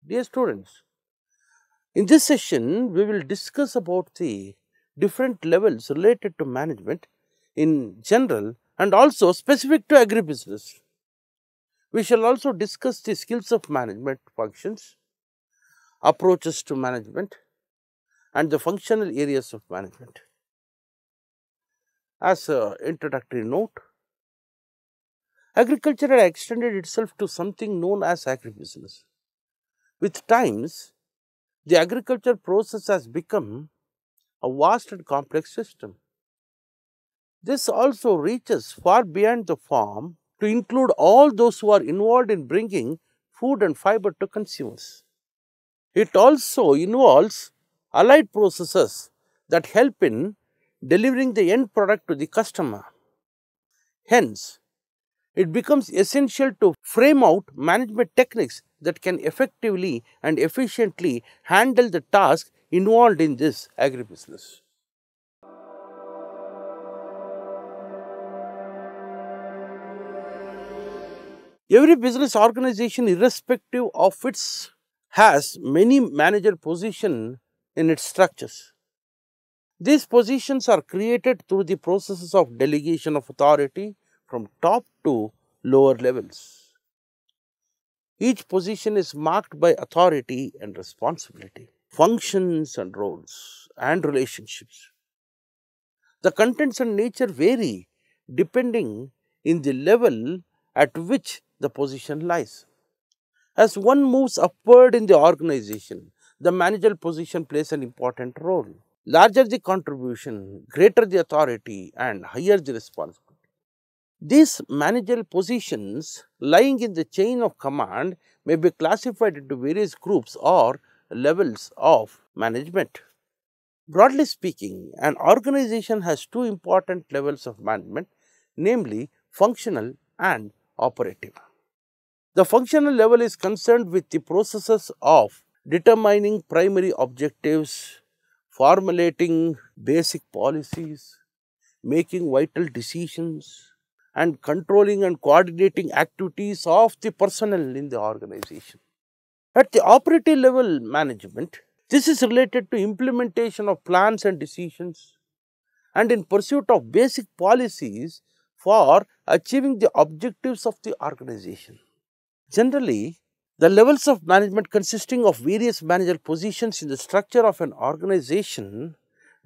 Dear students, in this session we will discuss about the different levels related to management in general and also specific to agribusiness. We shall also discuss the skills of management functions, approaches to management and the functional areas of management. As an introductory note, agriculture had extended itself to something known as agribusiness. With times, the agriculture process has become a vast and complex system. This also reaches far beyond the farm to include all those who are involved in bringing food and fiber to consumers. It also involves allied processes that help in delivering the end product to the customer. Hence, it becomes essential to frame out management techniques that can effectively and efficiently handle the task involved in this agribusiness. Every business organization, irrespective of its, has many manager positions in its structures. These positions are created through the processes of delegation of authority from top to lower levels. Each position is marked by authority and responsibility, functions and roles, and relationships. The contents and nature vary depending on the level at which the position lies. As one moves upward in the organization, the managerial position plays an important role. Larger the contribution, greater the authority, and higher the responsibility. These managerial positions lying in the chain of command may be classified into various groups or levels of management. Broadly speaking, an organization has two important levels of management, namely functional and operative. The functional level is concerned with the processes of determining primary objectives, formulating basic policies, making vital decisions, and controlling and coordinating activities of the personnel in the organization. At the operative level management, this is related to implementation of plans and decisions and in pursuit of basic policies for achieving the objectives of the organization. Generally, the levels of management consisting of various managerial positions in the structure of an organization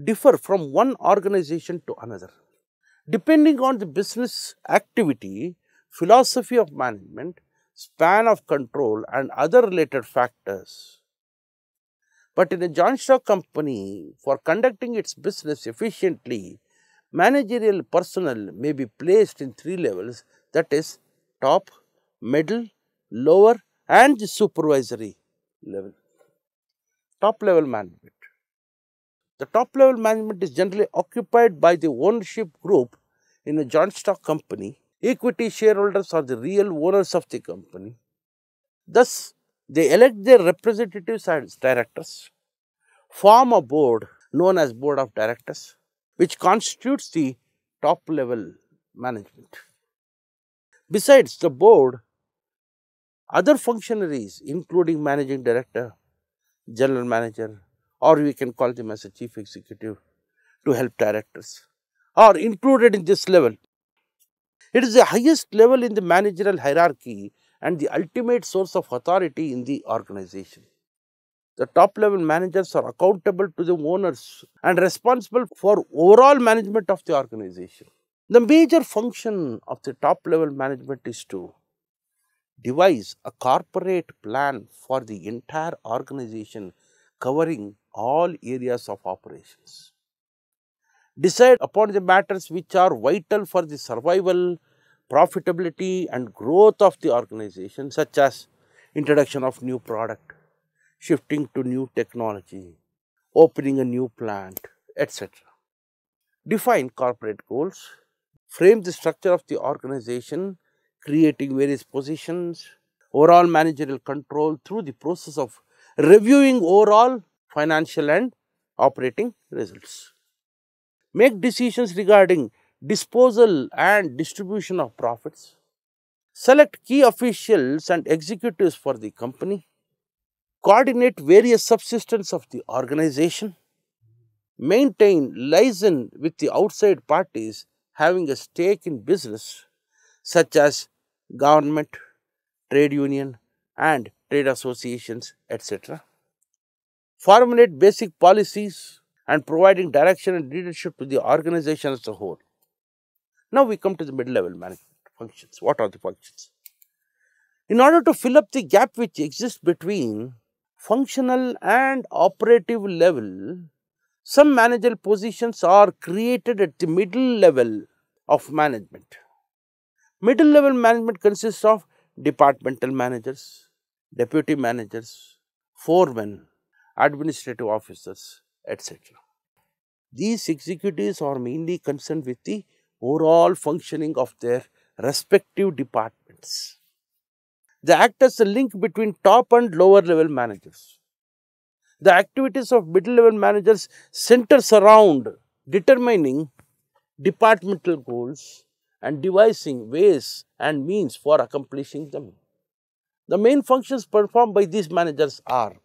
differ from one organization to another. Depending on the business activity, philosophy of management, span of control and other related factors. But in a joint stock company, for conducting its business efficiently, managerial personnel may be placed in three levels, that is top, middle, lower and the supervisory level. Top level management. The top level management is generally occupied by the ownership group in a joint stock company. Equity shareholders are the real owners of the company. Thus, they elect their representatives as directors, form a board known as board of directors, which constitutes the top level management. Besides the board, other functionaries including managing director, general manager, or we can call them as a chief executive to help directors, are included in this level. It is the highest level in the managerial hierarchy and the ultimate source of authority in the organization. The top level managers are accountable to the owners and responsible for overall management of the organization. The major function of the top level management is to devise a corporate plan for the entire organization covering all areas of operations. Decide upon the matters which are vital for the survival, profitability and growth of the organization, such as introduction of new product, shifting to new technology, opening a new plant, etc. Define corporate goals, frame the structure of the organization, creating various positions, overall managerial control through the process of reviewing overall financial and operating results. Make decisions regarding disposal and distribution of profits. Select key officials and executives for the company. Coordinate various subsystems of the organization. Maintain liaison with the outside parties having a stake in business, such as government, trade union, and trade associations, etc. Formulate basic policies and providing direction and leadership to the organization as a whole. Now we come to the mid-level management functions. What are the functions? In order to fill up the gap which exists between functional and operative level, some managerial positions are created at the middle level of management. Middle level management consists of departmental managers, deputy managers, foremen, administrative officers, etc. These executives are mainly concerned with the overall functioning of their respective departments. They act as a link between top and lower level managers. The activities of middle level managers centers around determining departmental goals and devising ways and means for accomplishing them. The main functions performed by these managers are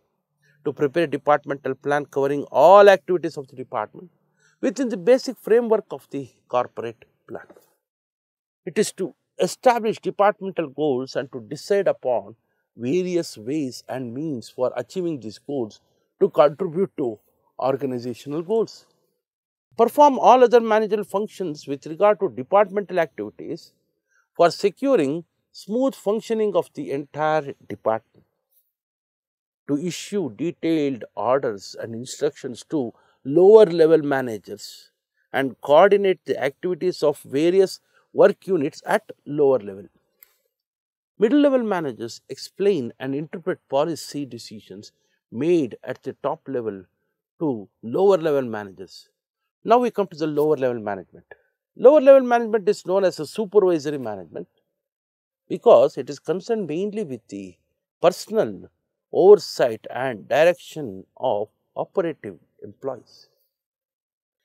to prepare a departmental plan covering all activities of the department within the basic framework of the corporate plan. It is to establish departmental goals and to decide upon various ways and means for achieving these goals to contribute to organizational goals. Perform all other managerial functions with regard to departmental activities for securing smooth functioning of the entire department. To issue detailed orders and instructions to lower level managers and coordinate the activities of various work units at lower level. Middle level managers explain and interpret policy decisions made at the top level to lower level managers. Now we come to the lower level management. Lower level management is known as a supervisory management because it is concerned mainly with the personal oversight and direction of operative employees.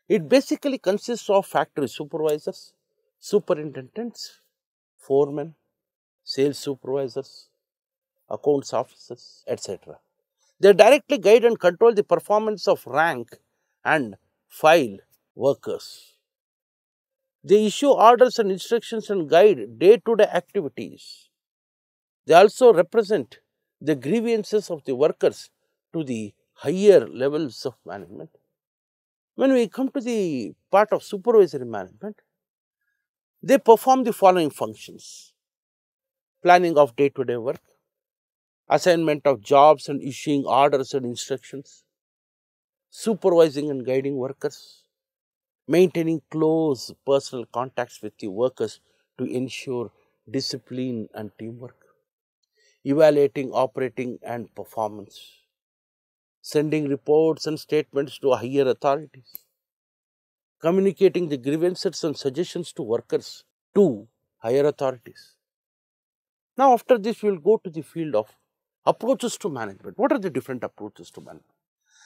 It basically consists of factory supervisors, superintendents, foremen, sales supervisors, accounts officers, etc. They directly guide and control the performance of rank and file workers. They issue orders and instructions and guide day-to-day activities. They also represent the grievances of the workers to the higher levels of management. When we come to the part of supervisory management, they perform the following functions: planning of day-to-day work, assignment of jobs and issuing orders and instructions, supervising and guiding workers, maintaining close personal contacts with the workers to ensure discipline and teamwork, evaluating operating and performance, sending reports and statements to higher authorities, communicating the grievances and suggestions to workers to higher authorities. Now, after this, we will go to the field of approaches to management. What are the different approaches to management?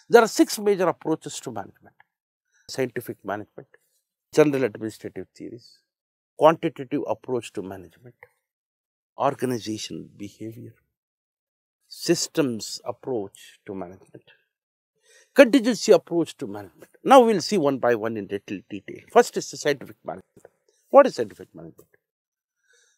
There are 6 major approaches to management: scientific management, general administrative theories, quantitative approach to management, organizational behavior, systems approach to management, contingency approach to management. Now, we will see one by one in little detail. First is the scientific management. What is scientific management?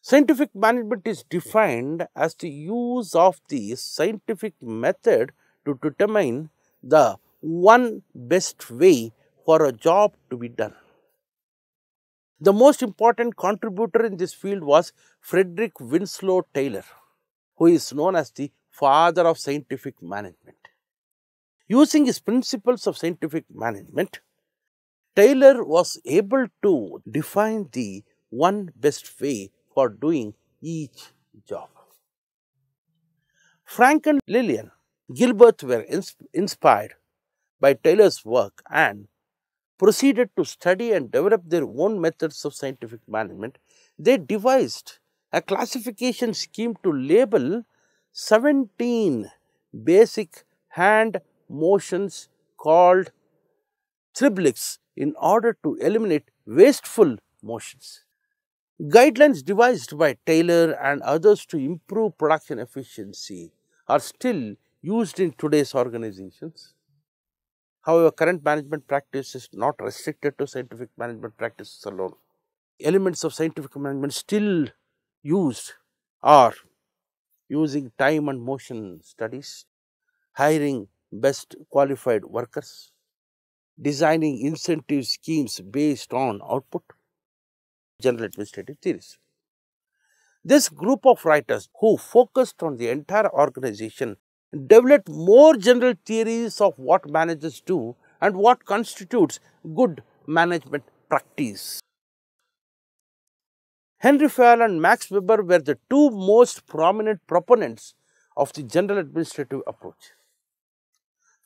Scientific management is defined as the use of the scientific method to determine the one best way for a job to be done. The most important contributor in this field was Frederick Winslow Taylor, who is known as the father of scientific management. Using his principles of scientific management, Taylor was able to define the one best way for doing each job. Frank and Lillian Gilbert were inspired by Taylor's work and proceeded to study and develop their own methods of scientific management. They devised a classification scheme to label 17 basic hand motions called triplex in order to eliminate wasteful motions. Guidelines devised by Taylor and others to improve production efficiency are still used in today's organizations. However, current management practice is not restricted to scientific management practices alone. Elements of scientific management still used are using time and motion studies, hiring best qualified workers, designing incentive schemes based on output, general administrative theories. This group of writers who focused on the entire organization developed more general theories of what managers do and what constitutes good management practice. Henry Fayol and Max Weber were the two most prominent proponents of the general administrative approach.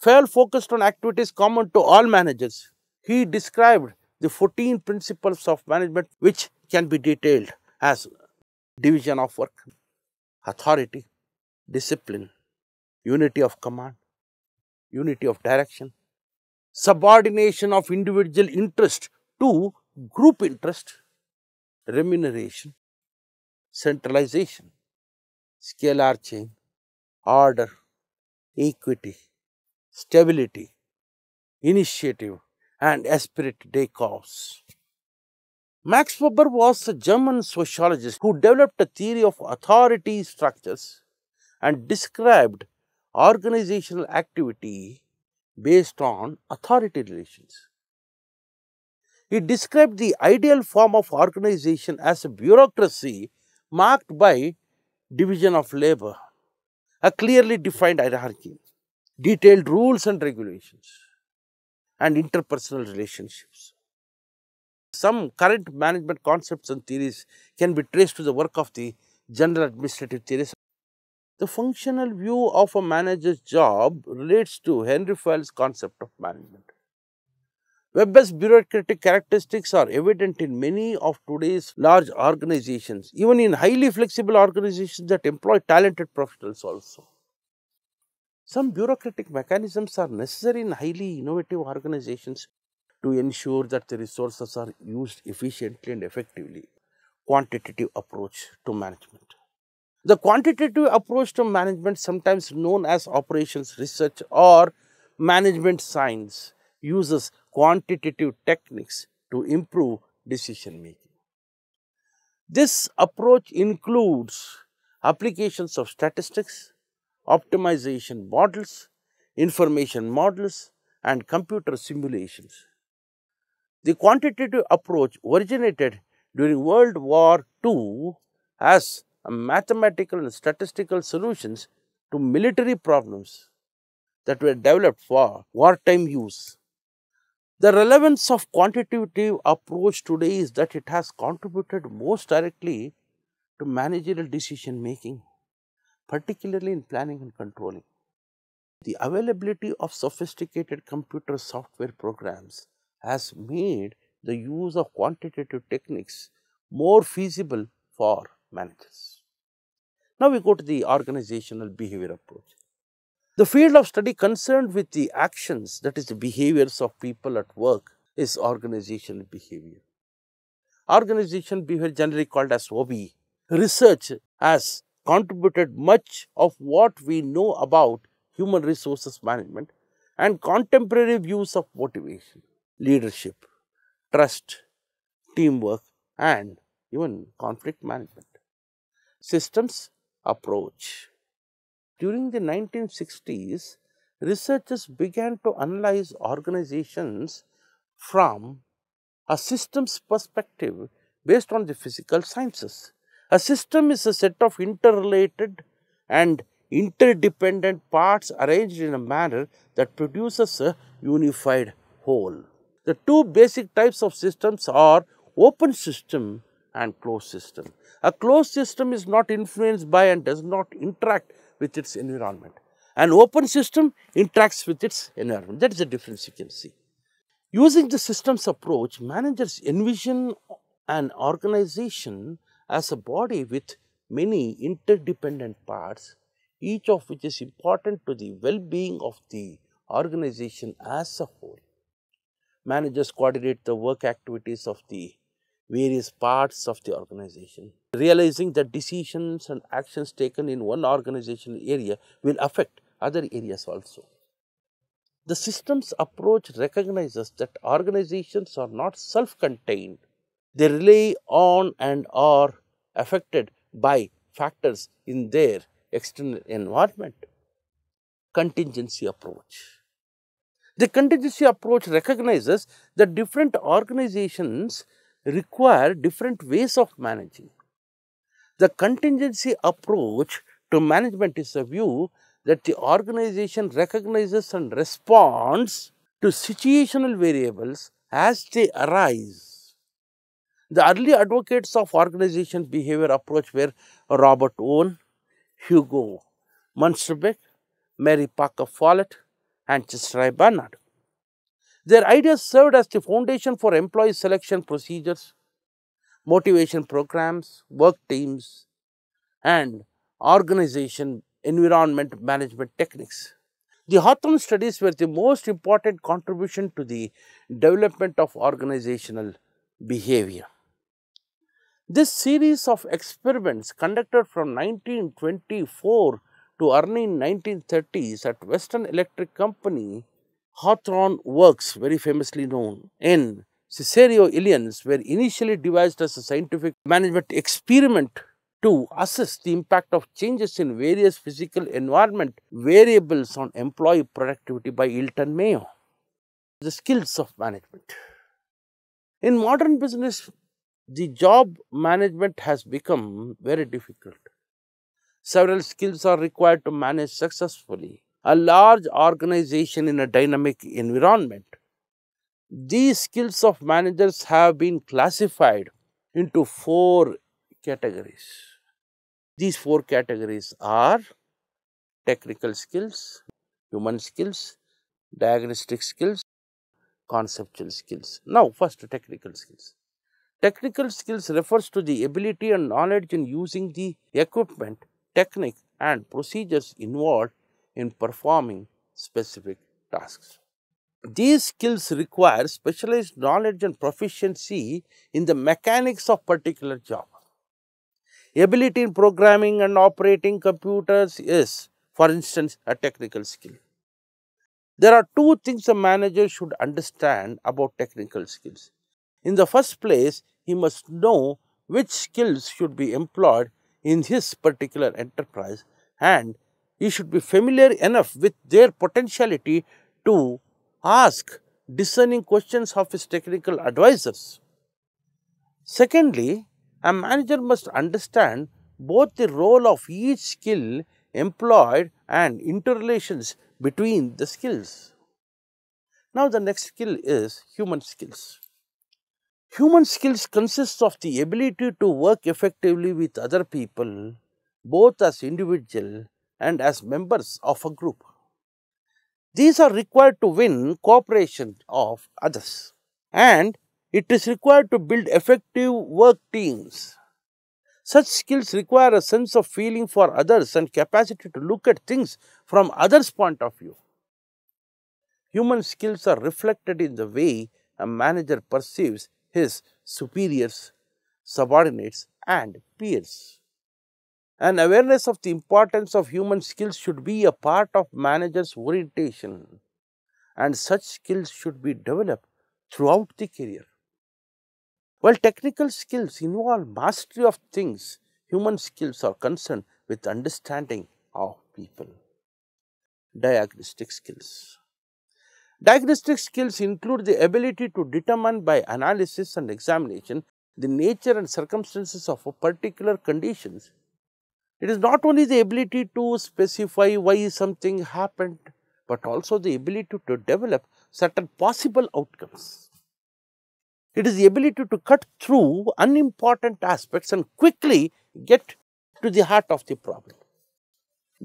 Fayol focused on activities common to all managers. He described the 14 principles of management, which can be detailed as division of work, authority, discipline, unity of command, unity of direction, subordination of individual interest to group interest, remuneration, centralization, scalar chain, order, equity, stability, initiative, and esprit de corps. Max Weber was a German sociologist who developed a theory of authority structures and described organizational activity based on authority relations. He described the ideal form of organization as a bureaucracy marked by division of labor, a clearly defined hierarchy, detailed rules and regulations, and interpersonal relationships. Some current management concepts and theories can be traced to the work of the general administrative theorists. The functional view of a manager's job relates to Henry Fayol's concept of management. Weber's bureaucratic characteristics are evident in many of today's large organizations, even in highly flexible organizations that employ talented professionals also. Some bureaucratic mechanisms are necessary in highly innovative organizations to ensure that the resources are used efficiently and effectively. Quantitative approach to management. The quantitative approach to management, sometimes known as operations research or management science, uses quantitative techniques to improve decision making. This approach includes applications of statistics, optimization models, information models, and computer simulations. The quantitative approach originated during World War II as mathematical and statistical solutions to military problems that were developed for wartime use. The relevance of quantitative approach today is that it has contributed most directly to managerial decision making, particularly in planning and controlling. The availability of sophisticated computer software programs has made the use of quantitative techniques more feasible for managers. Now we go to the organizational behavior approach. The field of study concerned with the actions, that is the behaviors of people at work, is organizational behavior. Organizational behavior, generally called as OBE. Research has contributed much of what we know about human resources management and contemporary views of motivation, leadership, trust, teamwork, and even conflict management. Systems approach. During the 1960s, researchers began to analyze organizations from a systems perspective based on the physical sciences. A system is a set of interrelated and interdependent parts arranged in a manner that produces a unified whole. The two basic types of systems are open system and closed system. A closed system is not influenced by and does not interact with its environment. An open system interacts with its environment. That is the difference you can see. Using the systems approach, managers envision an organization as a body with many interdependent parts, each of which is important to the well-being of the organization as a whole. Managers coordinate the work activities of the various parts of the organization, realizing that decisions and actions taken in one organizational area will affect other areas also. The systems approach recognizes that organizations are not self-contained. They rely on and are affected by factors in their external environment. Contingency approach. The contingency approach recognizes that different organizations require different ways of managing. The contingency approach to management is a view that the organization recognizes and responds to situational variables as they arise. The early advocates of organization behavior approach were Robert Owen, Hugo Munsterbeck, Mary Parker Follett, and Chester I. Barnard. Their ideas served as the foundation for employee selection procedures, motivation programs, work teams, and organization environment management techniques. The Hawthorne studies were the most important contribution to the development of organizational behavior. This series of experiments conducted from 1924 to early 1930s at Western Electric Company, Hawthorne works, very famously known in Caesarea Illinois, were initially devised as a scientific management experiment to assess the impact of changes in various physical environment variables on employee productivity by Hilton Mayo. The skills of management. In modern business, the job management has become very difficult. Several skills are required to manage successfully a large organization in a dynamic environment. These skills of managers have been classified into 4 categories. These 4 categories are technical skills, human skills, diagnostic skills, conceptual skills. Now, first, technical skills. Technical skills refers to the ability and knowledge in using the equipment, technique, and procedures involved in performing specific tasks. These skills require specialized knowledge and proficiency in the mechanics of particular job. Ability in programming and operating computers is, for instance, a technical skill. There are 2 things a manager should understand about technical skills. In the first place, he must know which skills should be employed in his particular enterprise, and he should be familiar enough with their potentiality to ask discerning questions of his technical advisors. Secondly, a manager must understand both the role of each skill employed and interrelations between the skills. Now, the next skill is human skills. Human skills consist of the ability to work effectively with other people, both as individual and as members of a group. These are required to win cooperation of others, and it is required to build effective work teams. Such skills require a sense of feeling for others and capacity to look at things from others' point of view. Human skills are reflected in the way a manager perceives his superiors, subordinates, and peers. An awareness of the importance of human skills should be a part of manager's orientation, and such skills should be developed throughout the career. While technical skills involve mastery of things, human skills are concerned with understanding of people. Diagnostic skills. Diagnostic skills include the ability to determine by analysis and examination the nature and circumstances of a particular conditions. It is not only the ability to specify why something happened, but also the ability to develop certain possible outcomes. It is the ability to cut through unimportant aspects and quickly get to the heart of the problem.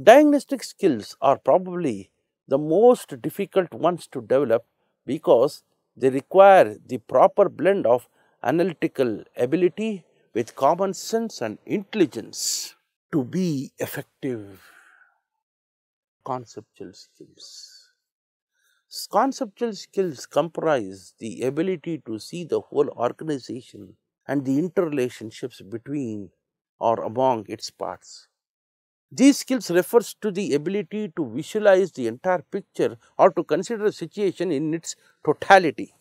Diagnostic skills are probably the most difficult ones to develop because they require the proper blend of analytical ability with common sense and intelligence to be effective. Conceptual skills. Conceptual skills comprise the ability to see the whole organization and the interrelationships between or among its parts. These skills refers to the ability to visualize the entire picture or to consider a situation in its totality.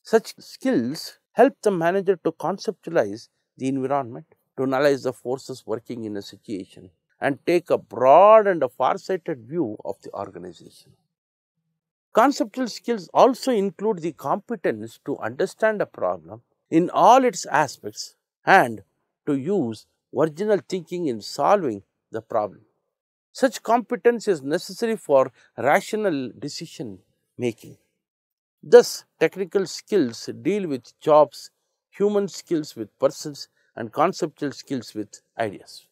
Such skills help the manager to conceptualize the environment, to analyze the forces working in a situation, and take a broad and a far-sighted view of the organization. Conceptual skills also include the competence to understand a problem in all its aspects and to use original thinking in solving the problem. Such competence is necessary for rational decision making. Thus, technical skills deal with jobs, human skills with persons, and conceptual skills with ideas.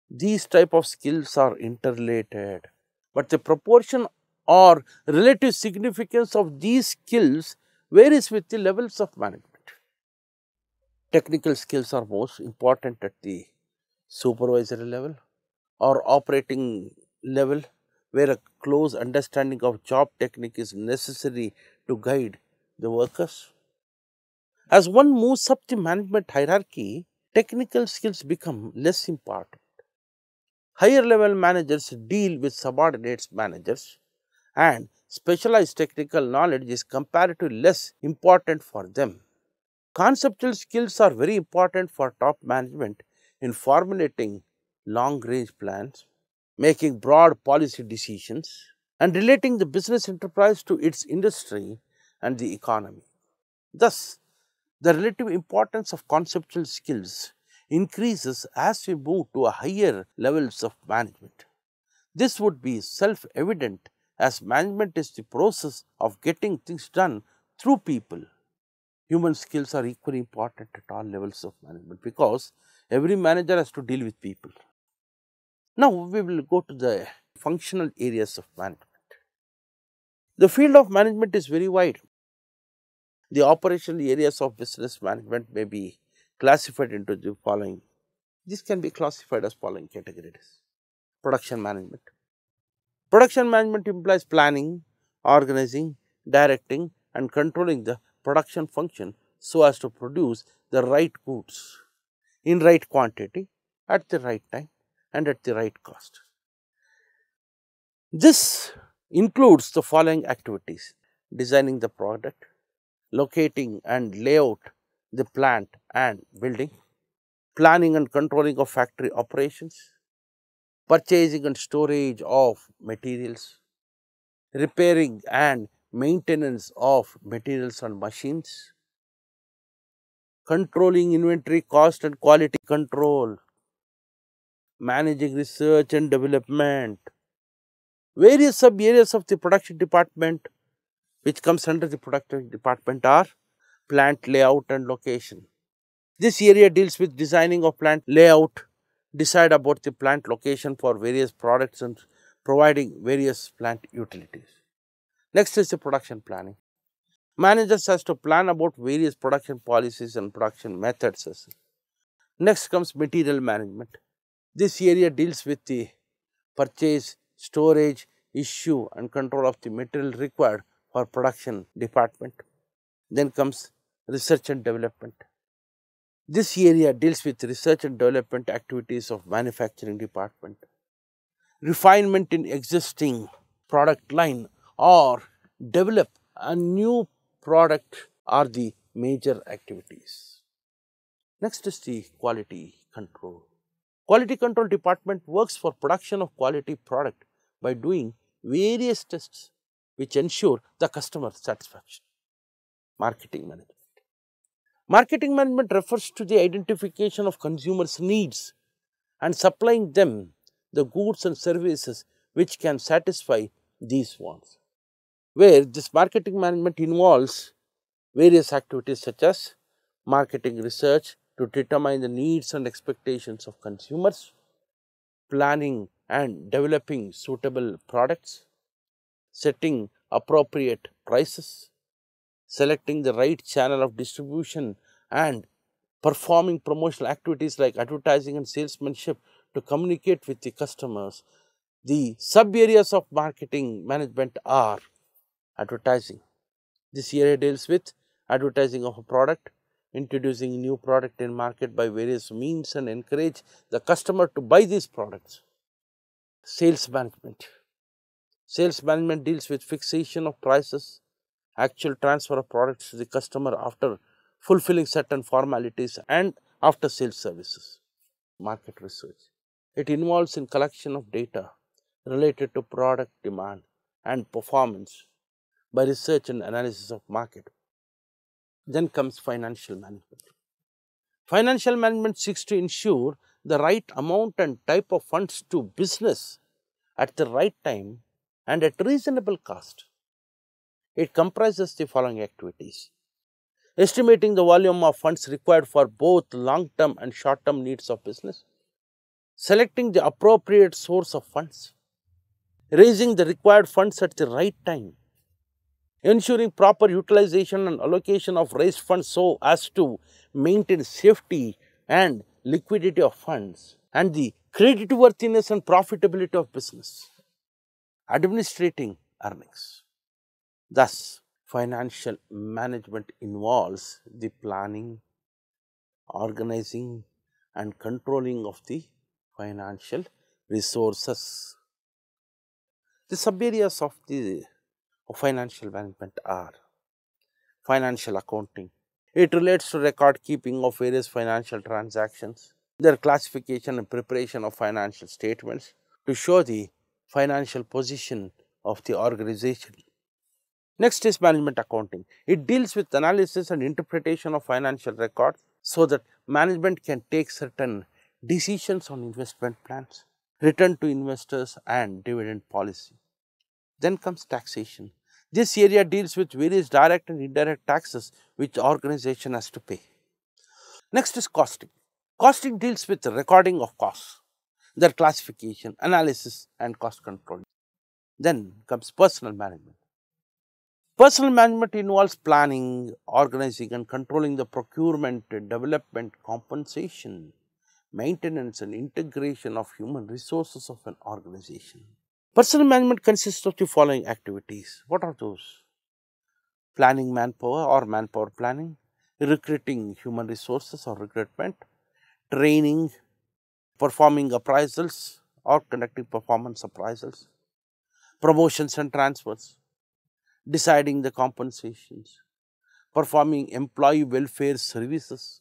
These type of skills are interrelated, but the proportion or relative significance of these skills varies with the levels of management. Technical skills are most important at the supervisory level or operating level, where a close understanding of job technique is necessary to guide the workers. As one moves up the management hierarchy, technical skills become less important. Higher level managers deal with subordinate managers, and specialized technical knowledge is comparatively less important for them. Conceptual skills are very important for top management in formulating long range plans, making broad policy decisions, and relating the business enterprise to its industry and the economy. Thus, the relative importance of conceptual skills increases as we move to a higher levels of management. This would be self-evident as management is the process of getting things done through people. Human skills are equally important at all levels of management because every manager has to deal with people. Now, we will go to the functional areas of management. The field of management is very wide. The operational areas of business management may be classified into the following. This can be classified as following categories. Production management. Production management implies planning, organizing, directing, and controlling the production function so as to produce the right goods in right quantity, at the right time, and at the right cost. This includes the following activities: designing the product, locating and layout the plant and building, planning and controlling of factory operations, purchasing and storage of materials, repairing and maintenance of materials and machines, controlling inventory cost and quality control, managing research and development. Various sub areas of the production department which comes under the production department are plant layout and location. This area deals with designing of plant layout, decide about the plant location for various products and providing various plant utilities. Next is the production planning. Managers has to plan about various production policies and production methods. Next comes material management. This area deals with the purchase, storage, issue and control of the material required for production department. Then comes research and development. This area deals with research and development activities of manufacturing department. Refinement in existing product line or develop a new product are the major activities. Next is the quality control. Quality control department works for production of quality product by doing various tests which ensure the customer satisfaction. Marketing management. Marketing management refers to the identification of consumers' needs and supplying them the goods and services which can satisfy these wants. Where this marketing management involves various activities such as marketing research to determine the needs and expectations of consumers, planning and developing suitable products, setting appropriate prices, selecting the right channel of distribution, and performing promotional activities like advertising and salesmanship to communicate with the customers. The sub areas of marketing management are advertising. This area deals with advertising of a product, introducing new product in market by various means and encourage the customer to buy these products. Sales management. Sales management deals with fixation of prices, actual transfer of products to the customer after fulfilling certain formalities, and after sales services. Market research. It involves in collection of data related to product demand and performance by research and analysis of market. Then comes financial management. Financial management seeks to ensure the right amount and type of funds to business at the right time and at reasonable cost. It comprises the following activities: estimating the volume of funds required for both long-term and short-term needs of business, selecting the appropriate source of funds, raising the required funds at the right time, ensuring proper utilization and allocation of raised funds so as to maintain safety and liquidity of funds, and the creditworthiness and profitability of business, administrating earnings. Thus, financial management involves the planning, organizing, and controlling of the financial resources. The sub-areas of financial management are financial accounting. It relates to record keeping of various financial transactions, their classification and preparation of financial statements to show the financial position of the organization. Next is management accounting. It deals with analysis and interpretation of financial records so that management can take certain decisions on investment plans, return to investors, and dividend policy. Then comes taxation. This area deals with various direct and indirect taxes which the organization has to pay. Next is costing. Costing deals with the recording of costs, their classification, analysis, and cost control. Then comes personal management. Personal management involves planning, organizing, and controlling the procurement, development, compensation, maintenance, and integration of human resources of an organization. Personal management consists of the following activities. What are those? Planning manpower or manpower planning, recruiting human resources or recruitment, training, performing appraisals or conducting performance appraisals, promotions and transfers, deciding the compensations, performing employee welfare services,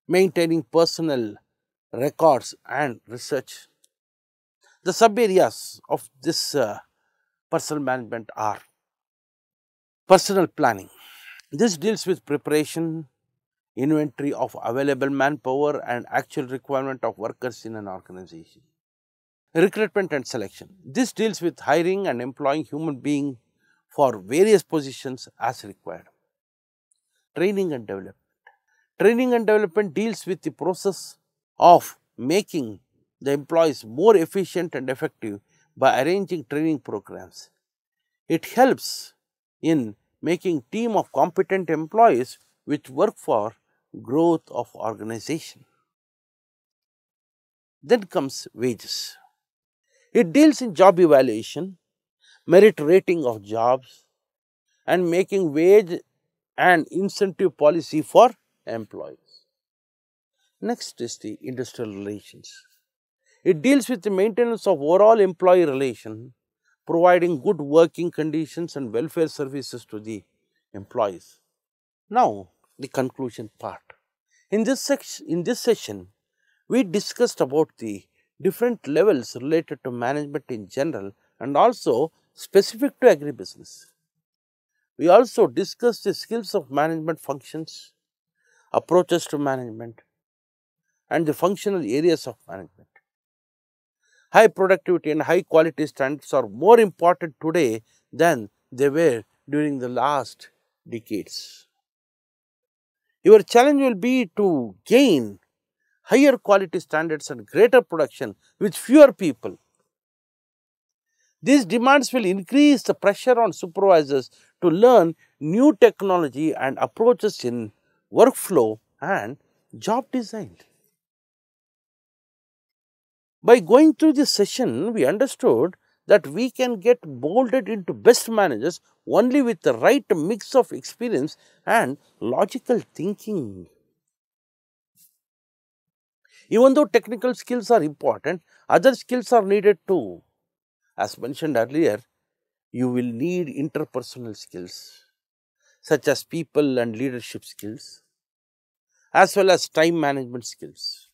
maintaining personnel records and research. The sub areas of this personal management are personal planning. This deals with preparation, inventory of available manpower and actual requirement of workers in an organization. Recruitment and selection. This deals with hiring and employing human beings for various positions as required. Training and development. Training and development deals with the process of making the employees more efficient and effective by arranging training programs. It helps in making team of competent employees which work for growth of organization. Then comes wages. It deals in job evaluation, merit rating of jobs, and making wage and incentive policy for employees. Next is the industrial relations. It deals with the maintenance of overall employee relation, providing good working conditions and welfare services to the employees. Now, the conclusion part. In this session, we discussed about the different levels related to management in general and also specific to agribusiness. We also discussed the skills of management functions, approaches to management, and the functional areas of management. High productivity and high quality standards are more important today than they were during the last decades. Your challenge will be to gain higher quality standards and greater production with fewer people. These demands will increase the pressure on supervisors to learn new technology and approaches in workflow and job design. By going through this session, we understood that we can get molded into best managers only with the right mix of experience and logical thinking. Even though technical skills are important, other skills are needed too. As mentioned earlier, you will need interpersonal skills such as people and leadership skills, as well as time management skills.